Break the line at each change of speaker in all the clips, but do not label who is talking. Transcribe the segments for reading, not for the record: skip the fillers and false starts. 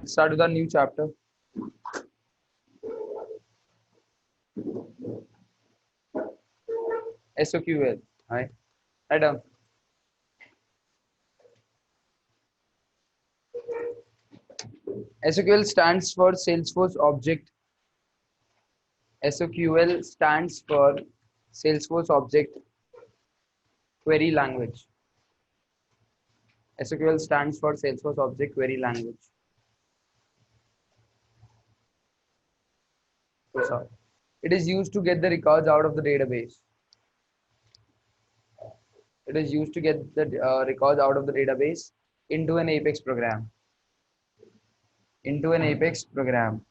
Start with a new chapter. SOQL. Right. Write down. SOQL stands for Salesforce Object. SOQL stands for Salesforce Object Query Language. SOQL stands for Salesforce Object Query Language. So, it is used to get the records out of the database. It is used to get the records out of the database into an Apex program. Into an Apex program.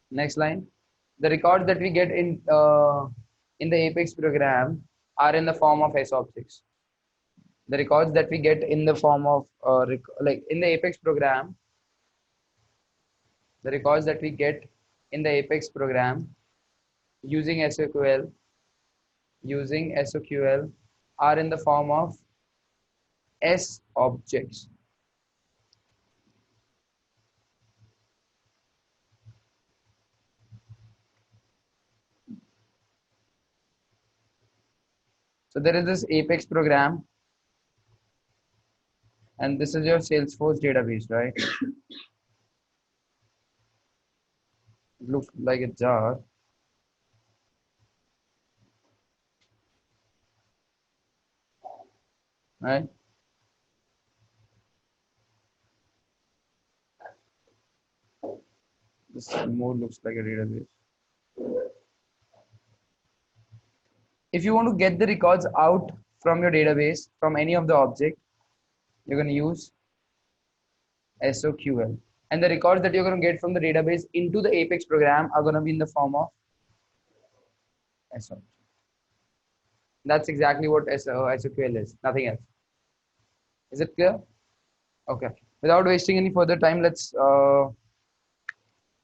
Next line. The records that we get in the Apex program are in the form of S objects. The records that we get in the form of like in the Apex program, the records that we get in the Apex program using SOQL are in the form of S objects. So there is this Apex program, and this is your Salesforce database, right? It looks like a jar. Right? This more looks like a database. If you want to get the records out from your database, from any of the object, you're going to use SOQL. And the records that you're going to get from the database into the Apex program are going to be in the form of SOQL. That's exactly what SOQL is, nothing else. Is it clear? Okay. Without wasting any further time, let's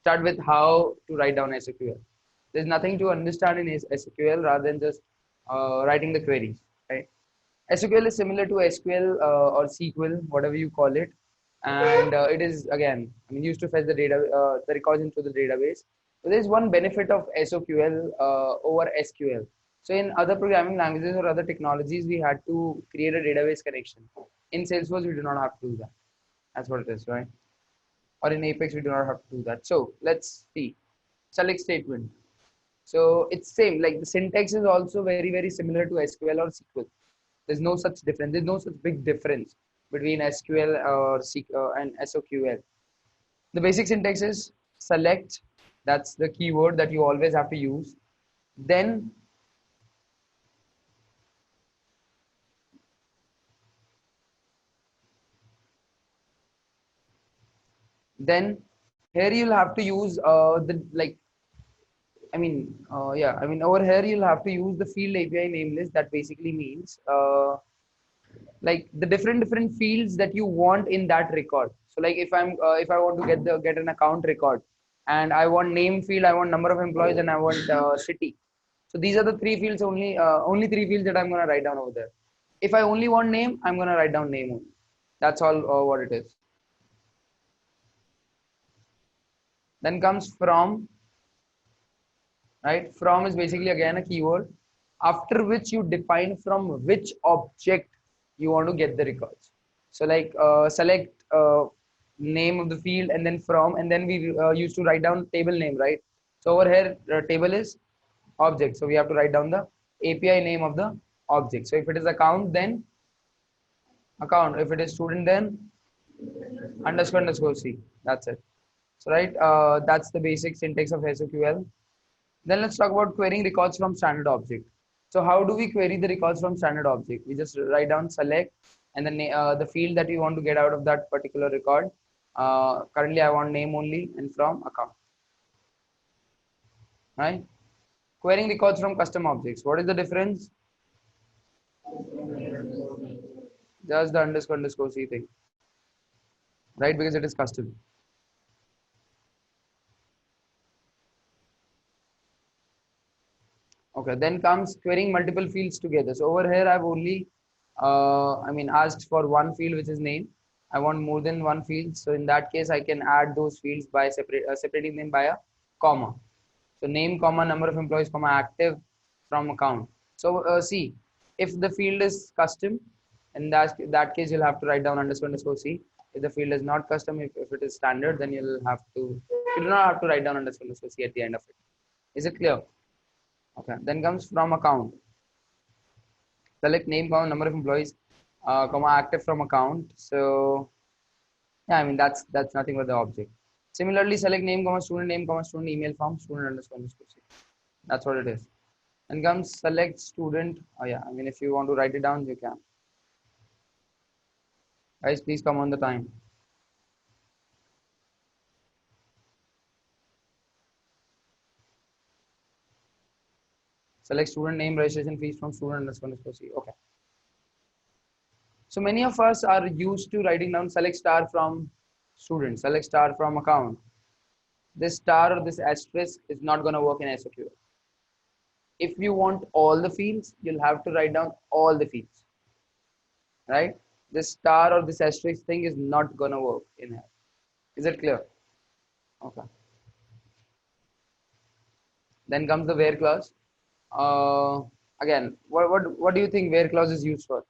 start with how to write down SOQL. There's nothing to understand in SOQL rather than just writing the queries, right? SOQL is similar to SQL or SQL, whatever you call it, and it is again, I mean, used to fetch the records into the database. So there's one benefit of SOQL over SQL. So in other programming languages or other technologies, we had to create a database connection. In Salesforce, we do not have to do that. That's what it is, right? Or in Apex, we do not have to do that. So let's see. Select statement. So it's same, like the syntax is also very similar to SQL or SQL. There's no such difference. There's no such big difference between SQL or and SOQL. The basic syntax is select. That's the keyword that you always have to use. Then here you'll have to use the like over here you'll have to use the field API name list. That basically means like the different fields that you want in that record. So like if I want to get an account record, and I want name field, I want number of employees, and I want city. So these are the three fields only three fields that I'm gonna write down over there. If I only want name, I'm gonna write down name only. That's all what it is. Then comes from, right? From is basically again a keyword, after which you define from which object you want to get the records. So like select name of the field, and then from, and then we used to write down table name, right? So over here table is object, so we have to write down the API name of the object. So if it is account, then account. If it is student, then underscore C. That's it. So right, that's the basic syntax of SOQL. Then let's talk about querying records from standard object. So how do we query the records from standard object? We just write down select, and then the field that we want to get out of that particular record. Currently I want name only, and from account. Right? Querying records from custom objects. What is the difference? Just the underscore C thing. Right? Because it is custom. Okay, then comes querying multiple fields together. So over here I've only I mean, asked for one field, which is name. I want more than one field. So in that case, I can add those fields by separating them by a comma. So name, comma, number of employees, comma, active from account. So see, if the field is custom, in that case, you'll have to write down underscore C. If the field is not custom, if it is standard, then you do not have to write down underscore C at the end of it. Is it clear? Okay. Then comes from account. Select name, comma, number of employees, comma, active from account. So yeah, I mean that's nothing but the object. Similarly, select name, comma, student email from student underscore C. That's what it is. And comes select student. Oh yeah, I mean if you want to write it down, you can. Guys, please come on the time. Select student name, registration fees from student underscore C. Okay. So many of us are used to writing down select star from student, select star from account. This star or this asterisk is not going to work in SQL. If you want all the fields, you'll have to write down all the fields, right? This star or this asterisk thing is not going to work in here. Is it clear? Okay. Then comes the where clause. Uh, Again, what do you think where clause is used for?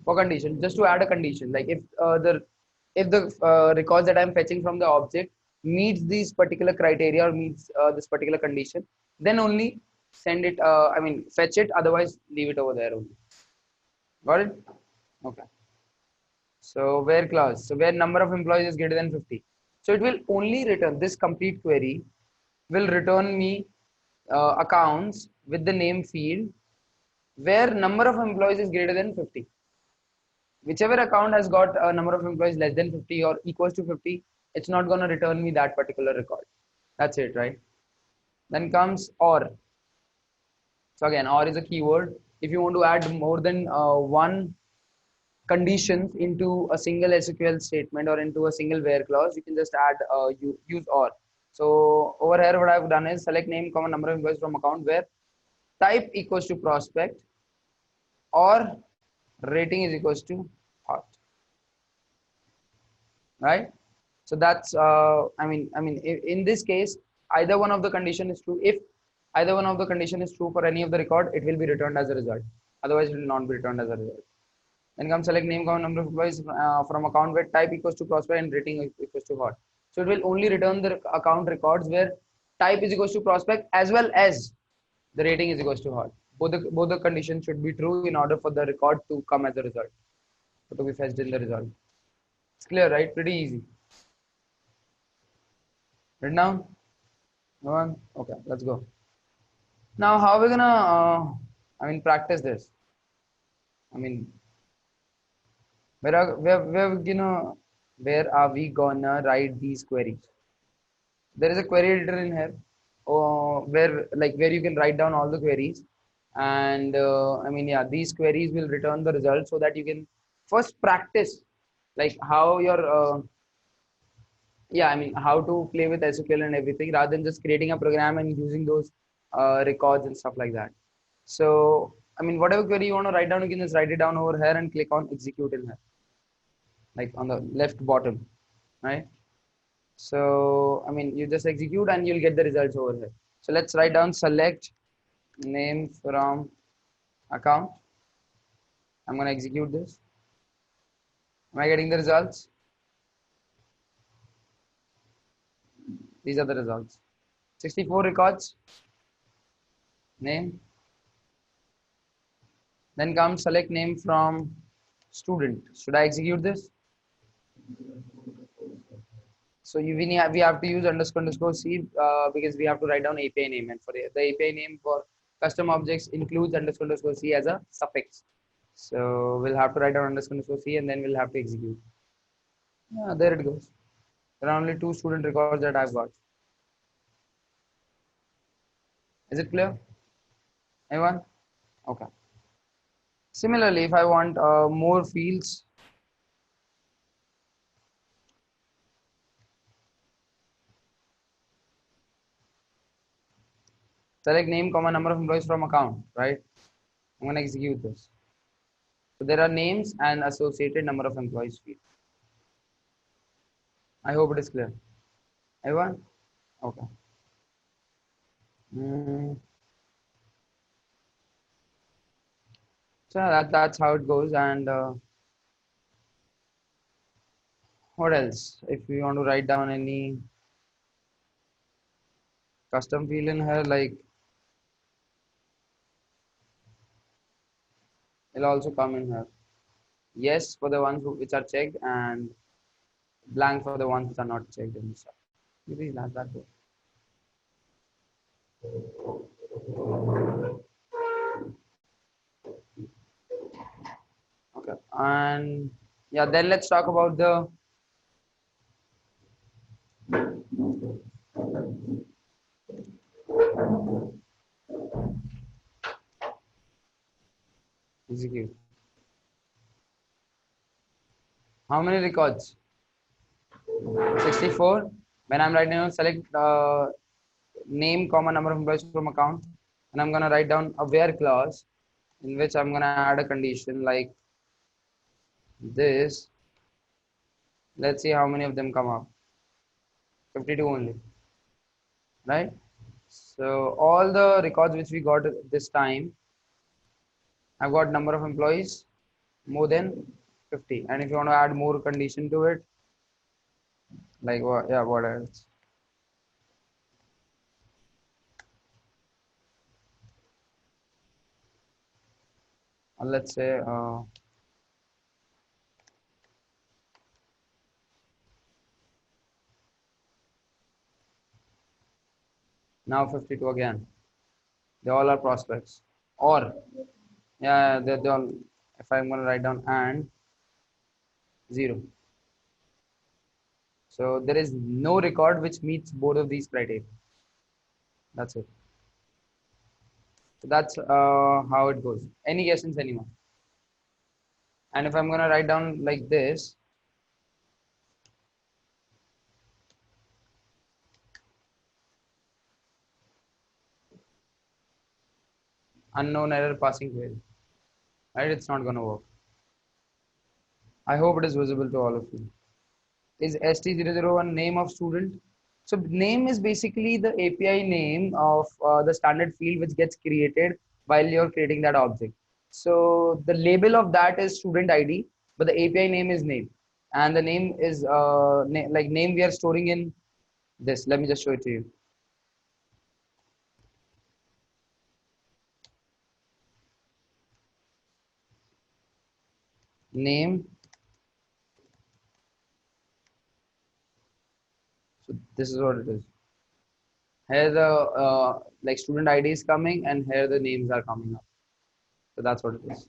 For condition, just to add a condition, like if the records that I'm fetching from the object meets these particular criteria or meets this particular condition, then only send it. I mean, fetch it. Otherwise, leave it over there only. Got it? Okay. So where clause? So where number of employees is greater than 50. So it will only return this complete query will return me accounts with the name field where number of employees is greater than 50. Whichever account has got a number of employees less than 50 or equals to 50, it's not going to return me that particular record. That's it, right? Then comes or. So again, or is a keyword. If you want to add more than one conditions into a single SQL statement or into a single where clause, you can just add use or. So over here, what I've done is select name, comma, number of employees from account where type equals to prospect or rating is equals to hot, right? So that's I mean in this case, either one of the condition is true. If either one of the condition is true for any of the record, it will be returned as a result. Otherwise, it will not be returned as a result. Then come select name, count, number of employees from account where type equals to prospect and rating equals to hot. So it will only return the account records where type is equals to prospect as well as the rating is equals to hot. Both the conditions should be true in order for the record to come as a result, or to be fetched in the result. It's clear, right? Pretty easy. Written down? No one? Okay, let's go. Now, how are we gonna, I mean, practice this? I mean, where are we gonna write these queries? There is a query editor in here, where you can write down all the queries, and I mean, yeah, these queries will return the result so that you can first practice, like how your yeah, I mean, how to play with SQL and everything rather than just creating a program and using those records and stuff like that. So, I mean, whatever query you want to write down, you can just write it down over here and click on execute in here, like on the left bottom, right? So, I mean, you just execute and you'll get the results over here. So let's write down select name from account. I'm going to execute this. Am I getting the results? These are the results. 64 records, name. Then come select name from student. Should I execute this? So we have to use underscore C because we have to write down API name, and for the API name for custom objects includes underscore C as a suffix. So we'll have to write down underscore C and then we'll have to execute. Yeah, there it goes. There are only 2 student records that I've got. Is it clear? Anyone? Okay. Similarly, if I want more fields, select name, comma, number of employees from account, right? I'm going to execute this. So there are names and associated number of employees field. I hope it is clear. Everyone? Okay. Mm. So that's how it goes. And what else? If you want to write down any custom field in here, like it'll also come in here. Yes for the ones which are checked, and blank for the ones which are not checked in the stuff. Maybe that way. Okay. And yeah, then let's talk about the execute. How many records? 64. When I'm writing down, select name, comma, number of employees from account, and I'm gonna write down a where clause in which I'm gonna add a condition like this. Let's see how many of them come up. 52 only, right? So all the records which we got this time, I've got number of employees more than 50. And if you want to add more condition to it, like what? Yeah, what else? Let's say now 52 again. They all are prospects. Or yeah, they all. If I'm gonna write down and 0. So there is no record which meets both of these criteria. That's it. So that's how it goes. Any questions, anyone? And if I'm gonna write down like this, unknown error passing query, right? It's not gonna work. I hope it is visible to all of you. Is ST001 name of student? So name is basically the API name of the standard field which gets created while you're creating that object. So the label of that is student ID, but the API name is name, and the name is like name we are storing in this. Let me just show it to you. Name. So this is what it is. Here the like student ID is coming, and here the names are coming up. So that's what it is.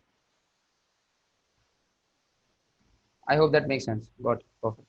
I hope that makes sense. Got it. Perfect.